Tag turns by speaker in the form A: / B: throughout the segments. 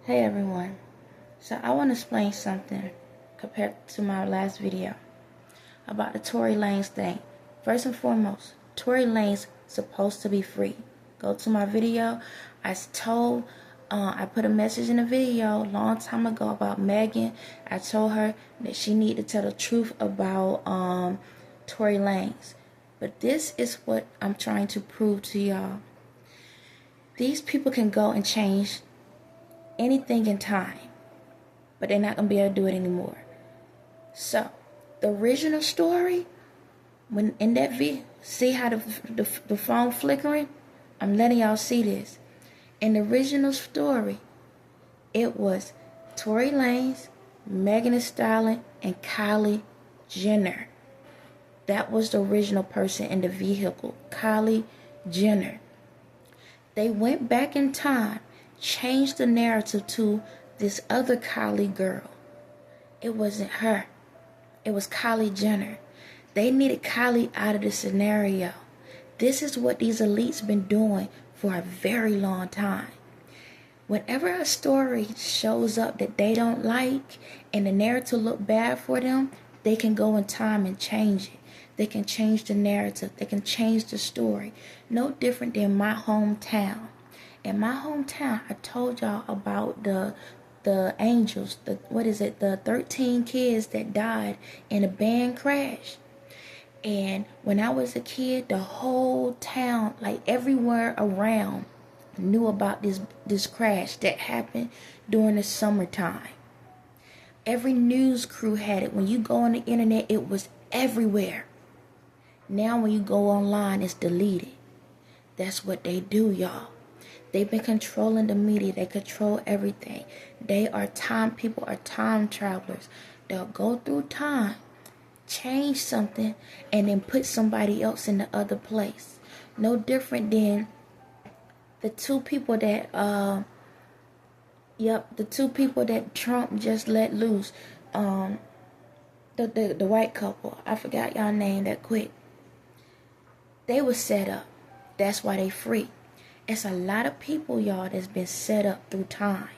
A: Hey everyone, so I want to explain something compared to my last video about the Tory Lanez thing. First and foremost, Tory Lanez supposed to be free. Go to my video. I put a message in the video a long time ago about Megan. I told her that she needed to tell the truth about Tory Lanez. But this is what I'm trying to prove to y'all. These people can go and change anything in time, but they're not gonna be able to do it anymore. So the original story, when in that video, see how the phone flickering? I'm letting y'all see this. In the original story, it was Tory Lanez, Megan Thee Stallion, and Kylie Jenner. That was the original person in the vehicle, Kylie Jenner. They went back in time, changed the narrative to this other Kylie girl. It wasn't her. It was Kylie Jenner. They needed Kylie out of the scenario. This is what these elites been doing for a very long time. Whenever a story shows up that they don't like and the narrative look bad for them, they can go in time and change it. They can change the narrative. They can change the story. No different than my hometown. In my hometown, I told y'all about the angels, the 13 kids that died in a van crash. And when I was a kid, the whole town, like everywhere around, knew about this crash that happened during the summertime. Every news crew had it. When you go on the internet, it was everywhere. Now when you go online, it's deleted. That's what they do, y'all. They've been controlling the media. They control everything. People are time travelers. They'll go through time, change something, and then put somebody else in the other place. No different than the two people that Trump just let loose. The white couple. I forgot y'all name that quick. They were set up. That's why they free. It's a lot of people, y'all, that's been set up through time,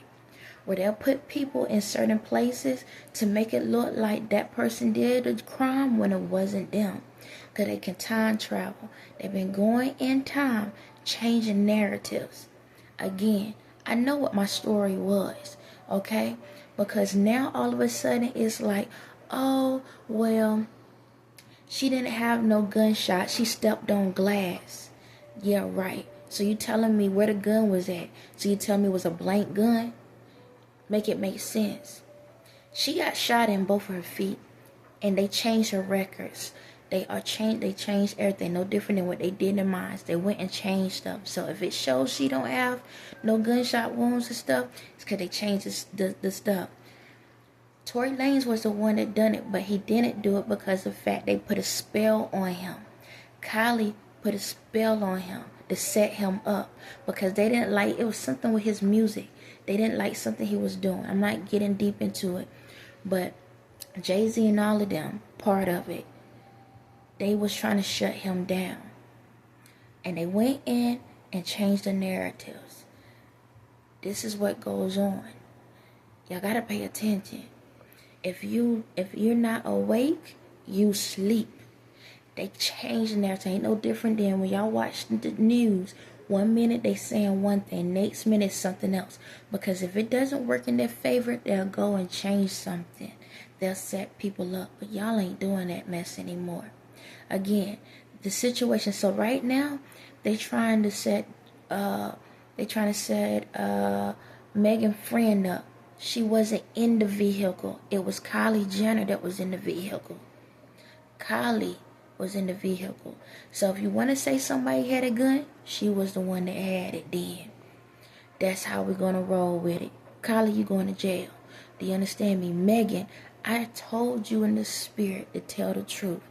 A: where they'll put people in certain places to make it look like that person did a crime when it wasn't them. Because they can time travel. They've been going in time, changing narratives. Again, I know what my story was, okay? Because now all of a sudden it's like, oh, well, she didn't have no gunshot. She stepped on glass. Yeah, right. So you telling me where the gun was at? So you tell me it was a blank gun? Make it make sense. She got shot in both of her feet, and they changed her records. They changed everything. No different than what they did in mine. They went and changed stuff. So if it shows she don't have no gunshot wounds and stuff, it's because they changed the stuff. Tory Lanez was the one that done it, but he didn't do it because of the fact they put a spell on him. Kylie put a spell on him to set him up because they didn't like, it was something with his music. They didn't like something he was doing. I'm not getting deep into it, but Jay-Z and all of them, part of it, they was trying to shut him down. And they went in and changed the narratives. This is what goes on. Y'all gotta pay attention. If you're not awake, you sleep. They change the narrative. Ain't no different than when y'all watch the news. 1 minute they saying one thing, next minute something else. Because if it doesn't work in their favor, they'll go and change something. They'll set people up. But y'all ain't doing that mess anymore. Again, the situation. So right now, they trying to set Megan's friend up. She wasn't in the vehicle. It was Kylie Jenner that was in the vehicle. Kylie was in the vehicle. So if you want to say somebody had a gun, she was the one that had it then. That's how we're going to roll with it. Kylie, you going to jail. Do you understand me? Megan, I told you in the spirit to tell the truth.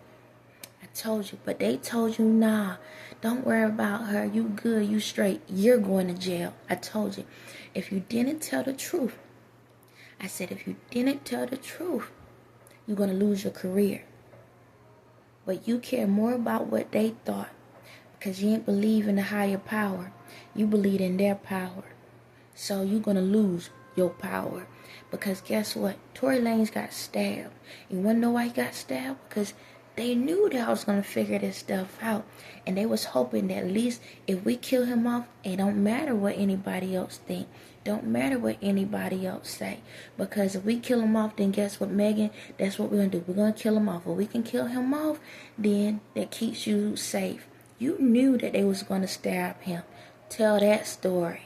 A: I told you, but they told you, nah, don't worry about her. You good, you straight. You're going to jail. I told you. If you didn't tell the truth, I said, if you didn't tell the truth, you're going to lose your career. But you care more about what they thought because you ain't believe in the higher power. You believe in their power. So you're going to lose your power. Because guess what? Tory Lanez got stabbed. You want to know why he got stabbed? Because they knew that I was going to figure this stuff out. And they was hoping that at least if we kill him off, it don't matter what anybody else think. Don't matter what anybody else say. Because if we kill him off, then guess what, Megan? That's what we're going to do. We're going to kill him off. If we can kill him off, then that keeps you safe. You knew that they was going to stab him. Tell that story.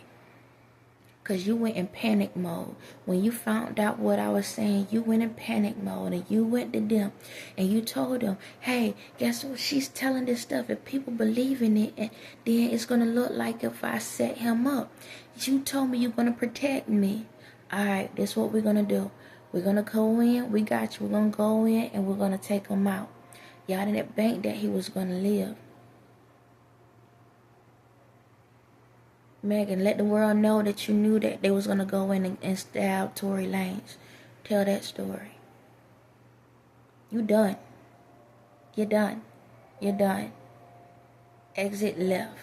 A: Because you went in panic mode. When you found out what I was saying, you went in panic mode. And you went to them. And you told them, hey, guess what? She's telling this stuff. If people believe in it, then it's going to look like if I set him up. You told me you're going to protect me. Alright, this is what we're going to do. We're going to go in. We got you. We're going to go in and we're going to take him out. Y'all didn't bank that he was going to live. Megan, let the world know that you knew that they was going to go in and stab Tory Lanez. Tell that story. You done. You're done. You're done. Exit left.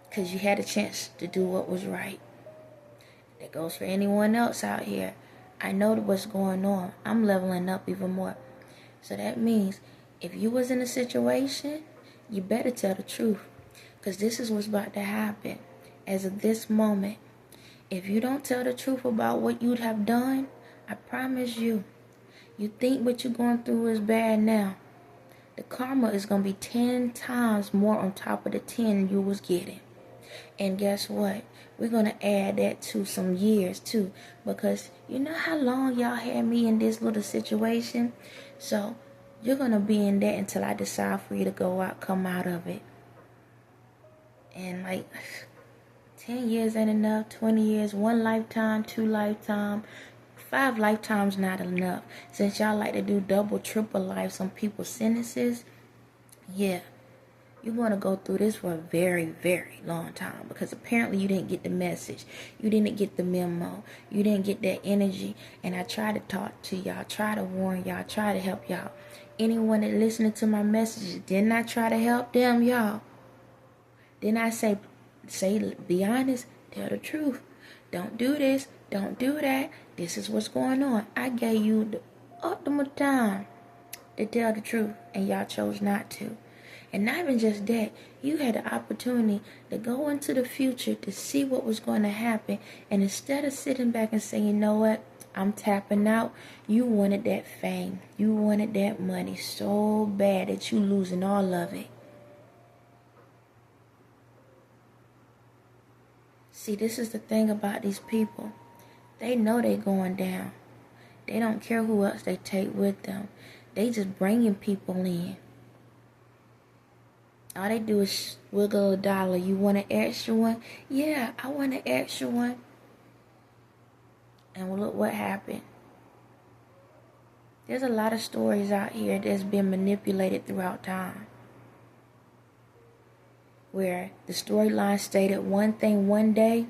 A: Because you had a chance to do what was right. That goes for anyone else out here. I know what's going on. I'm leveling up even more. So that means if you was in a situation, you better tell the truth. Because this is what's about to happen. As of this moment, if you don't tell the truth about what you'd have done, I promise you, you think what you're going through is bad now. The karma is going to be 10 times more on top of the 10 you was getting. And guess what? We're going to add that to some years too. Because you know how long y'all had me in this little situation? So you're going to be in that until I decide for you to go out, come out of it. And like 10 years ain't enough, 20 years, 1 lifetime, 2 lifetime, 5 lifetimes not enough. Since y'all like to do double, triple lives on people's sentences, yeah, you're going to go through this for a very, very long time. Because apparently you didn't get the message. You didn't get the memo. You didn't get that energy. And I try to talk to y'all, try to warn y'all, try to help y'all. Anyone that listening to my messages, didn't I try to help them, y'all? Didn't I say, be honest, tell the truth. Don't do this, don't do that. This is what's going on. I gave you the ultimate time to tell the truth, and y'all chose not to. And not even just that, you had the opportunity to go into the future to see what was going to happen. And instead of sitting back and saying, you know what, I'm tapping out, you wanted that fame. You wanted that money so bad that you losing all of it. See, this is the thing about these people. They know they going down. They don't care who else they take with them. They just bringing people in. All they do is wiggle a dollar. You want an extra one? Yeah, I want an extra one. And look what happened. There's a lot of stories out here that's been manipulated throughout time. Where the storyline stated one thing one day,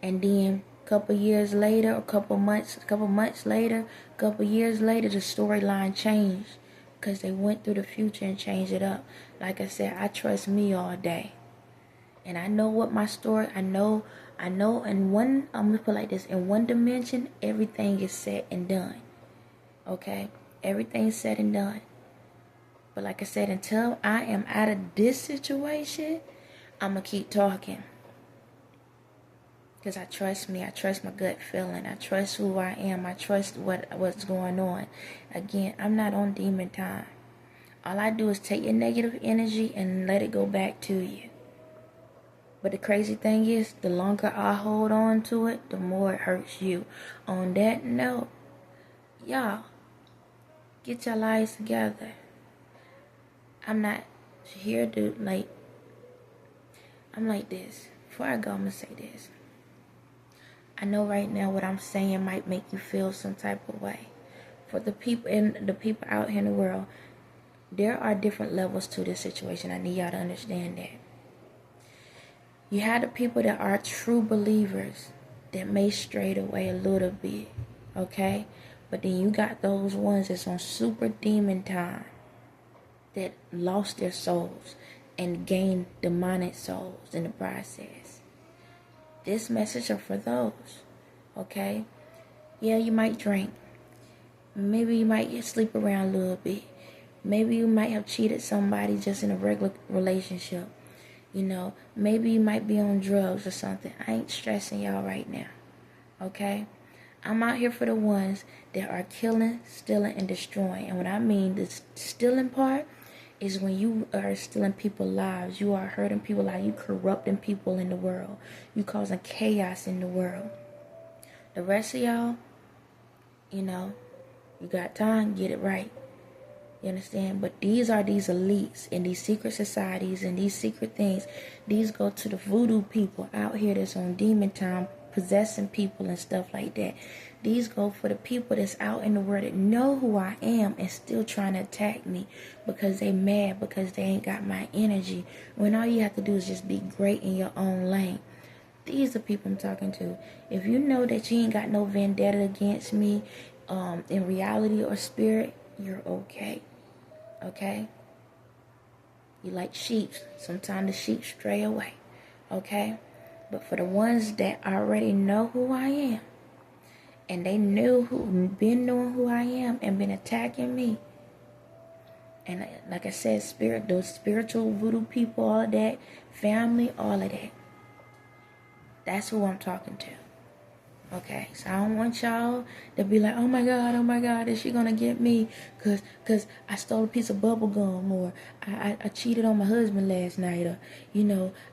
A: and then a couple years later, a couple months later, a couple years later, the storyline changed because they went through the future and changed it up. Like I said, I trust me all day, and I know what my story. I know. In one, I'm gonna put it like this: in one dimension, everything is set and done. Okay, everything's said and done. But like I said, until I am out of this situation, I'm going to keep talking. Because I trust me. I trust my gut feeling. I trust who I am. I trust what's going on. Again, I'm not on demon time. All I do is take your negative energy and let it go back to you. But the crazy thing is, the longer I hold on to it, the more it hurts you. On that note, y'all, get your lives together. I'm not here to, I'm like this. Before I go, I'm going to say this. I know right now what I'm saying might make you feel some type of way. For the people out here in the world, there are different levels to this situation. I need y'all to understand that. You have the people that are true believers that may stray away a little bit, okay? But then you got those ones that's on super demon time, that lost their souls and gained demonic souls in the process. This message are for those, okay? Yeah, you might drink. Maybe you might sleep around a little bit. Maybe you might have cheated somebody just in a regular relationship. You know, maybe you might be on drugs or something. I ain't stressing y'all right now, okay? I'm out here for the ones that are killing, stealing, and destroying. And what I mean, the stealing part is when you are stealing people's lives. You are hurting people's lives. You corrupting people in the world. You causing chaos in the world. The rest of y'all, you know, you got time, get it right. You understand? But these are these elites and these secret societies and these secret things. These go to the voodoo people out here that's on demon time, possessing people and stuff like that. These go for the people that's out in the world that know who I am and still trying to attack me because they mad because they ain't got my energy. When all you have to do is just be great in your own lane. These are people I'm talking to. If you know that you ain't got no vendetta against me, in reality or spirit, you're okay. Okay? You like sheep. Sometimes the sheep stray away. Okay? But for the ones that already know who I am, and they been knowing who I am and been attacking me, and like I said, those spiritual voodoo people, all of that, family, all of that. That's who I'm talking to. Okay, so I don't want y'all to be like, oh my God, is she gonna get me? Cause I stole a piece of bubble gum, or I cheated on my husband last night, or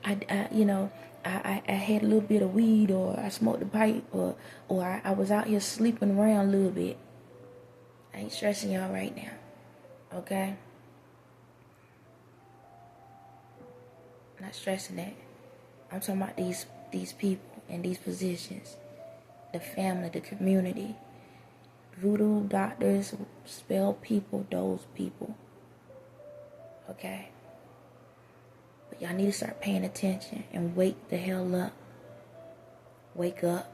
A: I had a little bit of weed, or I smoked a pipe, or I was out here sleeping around a little bit. I ain't stressing y'all right now. Okay? I'm not stressing that. I'm talking about these people in these positions. The family, the community. Voodoo doctors, spell people, those people. Okay? But y'all need to start paying attention and wake the hell up. Wake up.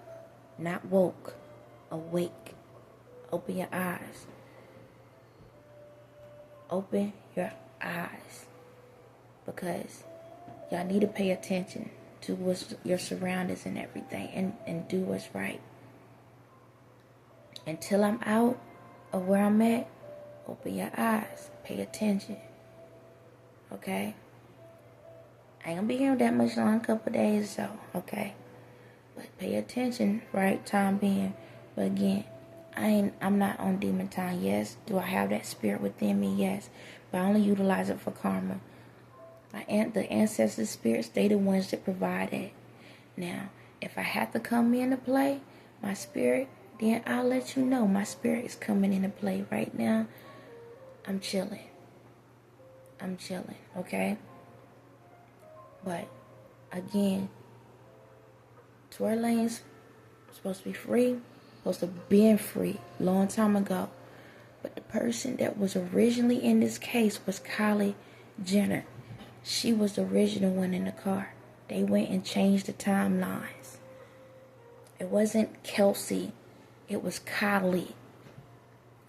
A: Not woke. Awake. Open your eyes. Open your eyes. Because y'all need to pay attention to what's your surroundings and everything, and do what's right. Until I'm out of where I'm at, open your eyes, pay attention. Okay? I ain't gonna be here that much long, a couple of days or so, okay? But pay attention, right? Time being. But again, I'm not on demon time. Yes. Do I have that spirit within me? Yes. But I only utilize it for karma. The ancestor spirits, they the ones that provide it. Now, if I have to come into play, my spirit, then I'll let you know. My spirit is coming into play right now. I'm chilling, okay? But, again, Tory Lanez supposed to be free, supposed to have been free long time ago. But the person that was originally in this case was Kylie Jenner. She was the original one in the car. They went and changed the timelines. It wasn't Kelsey. It was Kylie.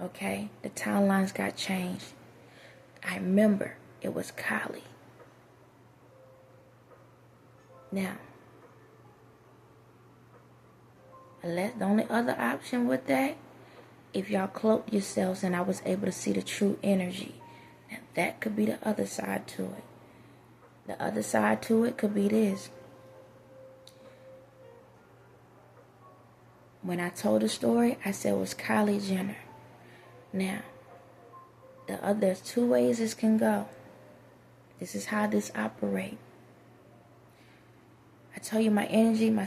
A: Okay? The timelines got changed. I remember it was Kylie. Now, the only other option with that, if y'all cloaked yourselves and I was able to see the true energy, now that could be the other side to it. The other side to it could be this. When I told the story, I said it was Kylie Jenner. Now, there's two ways this can go. This is how this operates. I tell you, my energy, my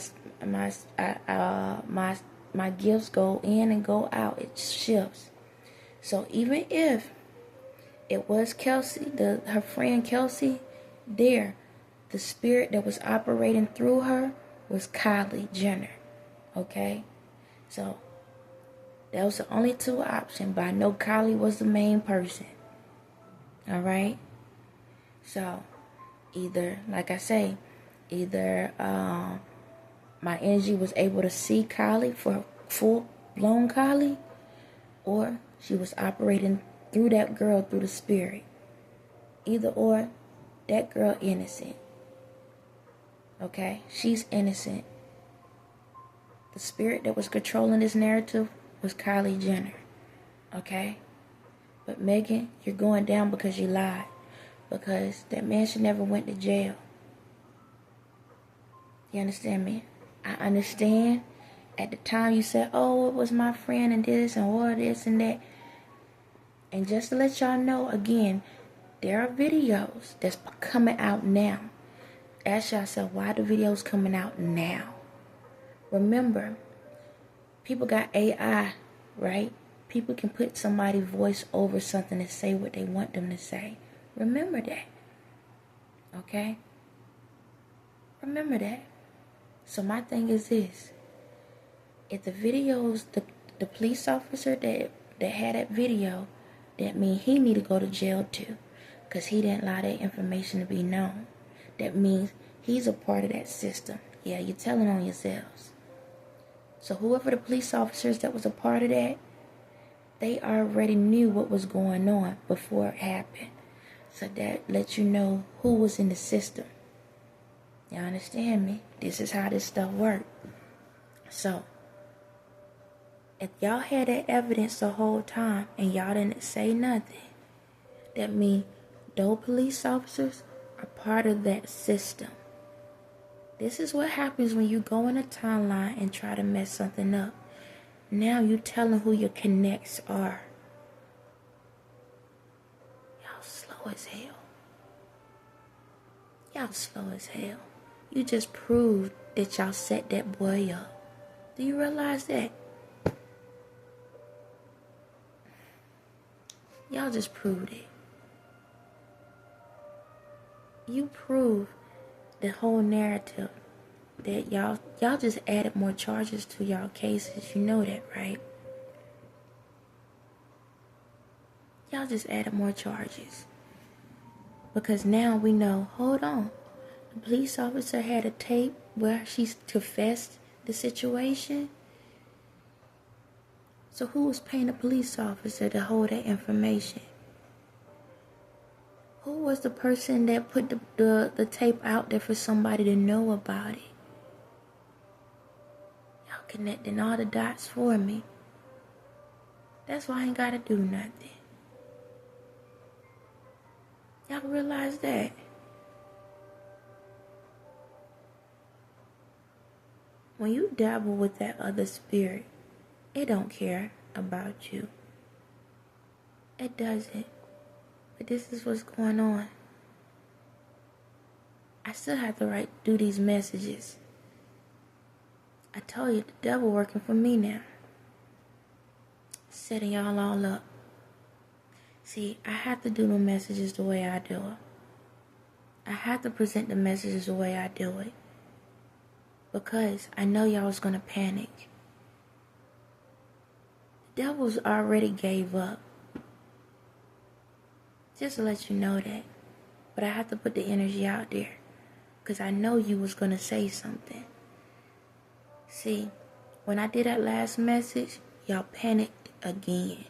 A: gifts go in and go out. It shifts. So even if it was Kelsey, her friend Kelsey, the spirit that was operating through her was Kylie Jenner. Okay? So, that was the only two options, but I know Kylie was the main person. Alright? So, like I say, my energy was able to see Kylie for full-blown Kylie, or she was operating through that girl, through the spirit. Either or, that girl innocent. Okay? She's innocent. The spirit that was controlling this narrative was Kylie Jenner. Okay? But Megan, you're going down because you lied. Because that man should never went to jail. You understand me? I understand. At the time you said, oh, it was my friend and this and all this and that. And just to let y'all know, again, there are videos that's coming out now. Ask yourself, why the videos coming out now? Remember, people got AI, right? People can put somebody's voice over something and say what they want them to say. Remember that. Okay? Remember that. So my thing is this. If the videos, the police officer that had that video, that means he need to go to jail too. Because he didn't allow that information to be known. That means he's a part of that system. Yeah, you're telling on yourselves. So whoever the police officers that was a part of that, they already knew what was going on before it happened. So that lets you know who was in the system. Y'all understand me? This is how this stuff works. So, if y'all had that evidence the whole time and y'all didn't say nothing, that means those police officers are part of that system. This is what happens when you go in a timeline and try to mess something up. Now you telling who your connects are. Y'all slow as hell. Y'all slow as hell. You just proved that y'all set that boy up. Do you realize that? Y'all just proved it. You proved the whole narrative that y'all just added more charges to y'all cases. You know that, right? Y'all just added more charges. Because now we know, hold on. The police officer had a tape where she confessed the situation. So who was paying the police officer to hold that information? Who was the person that put the tape out there for somebody to know about it? Y'all connecting all the dots for me. That's why I ain't gotta do nothing. Y'all realize that? When you dabble with that other spirit, it don't care about you. It doesn't. But this is what's going on. I still have to do these messages. I told you, the devil working for me now. Setting y'all all up. See, I have to do the messages the way I do it. I have to present the messages the way I do it. Because I know y'all was going to panic. The devil's already gave up. Just to let you know that. But I have to put the energy out there. Because I know you was going to say something. See, when I did that last message, y'all panicked again.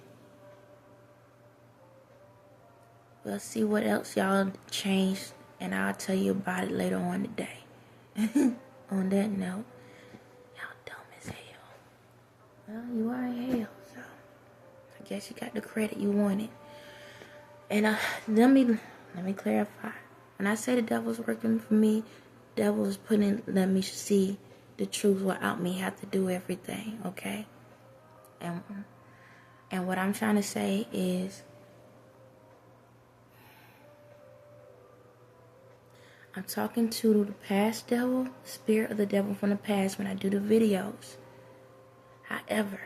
A: We'll see what else y'all changed. And I'll tell you about it later on today. On that note, y'all dumb as hell. Well, you are in hell, so I guess you got the credit you wanted. And let me clarify. When I say the devil's working for me, devil's let me see the truth without me have to do everything, okay? And what I'm trying to say is, I'm talking to the past devil, spirit of the devil from the past when I do the videos. However,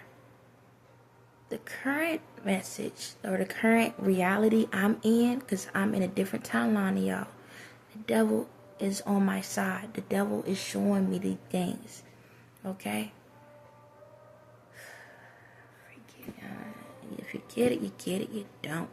A: the current message or the current reality I'm in, because I'm in a different timeline of y'all, the devil is on my side. The devil is showing me these things. Okay? If you get it, you get it. You don't,